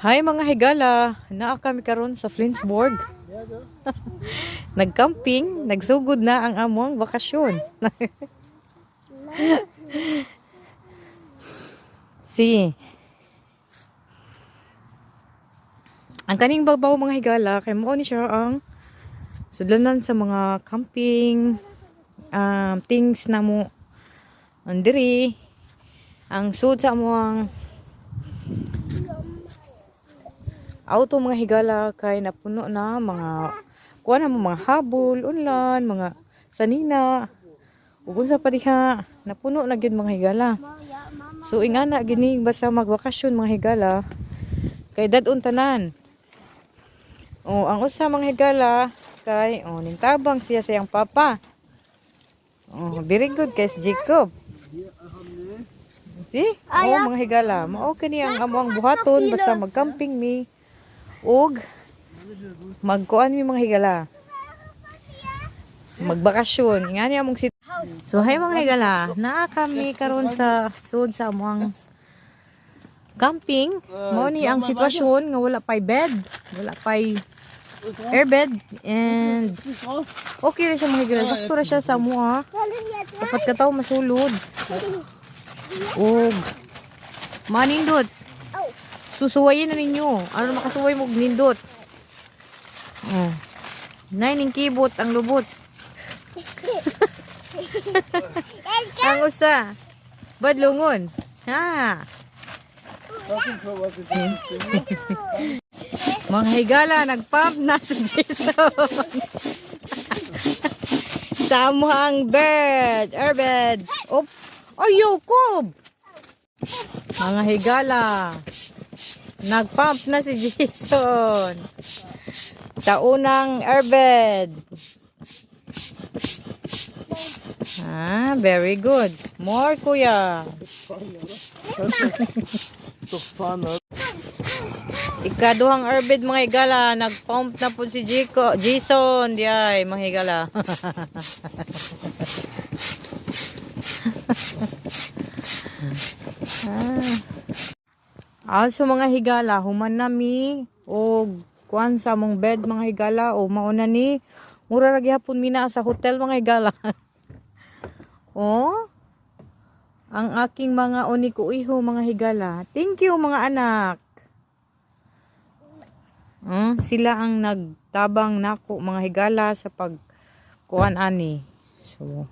Hi mga higala, naa kami karon sa Flensburg. Nagcamping, nagsugod na ang among bakasyon. Si ang kaning babaw mga higala kay mao ni siya ang sudlanan sa mga camping things na mo andiri ang sud sa among auto mga higala kay napuno na mga kuha na mga habol, unlan, mga sanina. Ug unsa pa diha, napuno na gyud mga higala. So ingana gini basta magbakasyon mga higala kay dadun tanan. Ang usa mga higala kay nintabang siya sa iyang papa. Very good kay Jacob. Si? Mga higala, mao kani ang among buhaton basta magcamping mi ug magkuan mi mga higala. Magbakasyon. Ingani among So hay mga higala, naa kami karon sa sud sa among camping. Mao ni ang sitwasyon nga wala pay bed, wala pay airbed and okay ra siya mga higala. Sakto ra siya sa amuha. Dapat ka tawo masulod. Manindot. Susuwayin na ninyo. Ano makasuway mo nindot? Ning kibot ang lubot. Ang usa. Badlungon. Ha. Mga higala, nagpump na si Jason. Samuhang bird. Airbed. Ayoko. Mga higala. Nagpump na si Jason. Sa unang airbed. Very good. More kuya. Ikaduhang airbed mga higala. Nagpump na po si Jason. Diay mga higala. Also mga higala, human nami o kuan sa among bed mga higala o mauna ni mura ra gyapon mina sa hotel mga higala. Ang aking mga uniko-iho mga higala. Thank you mga anak. Sila ang nagtabang nako mga higala sa pagkuan ani. So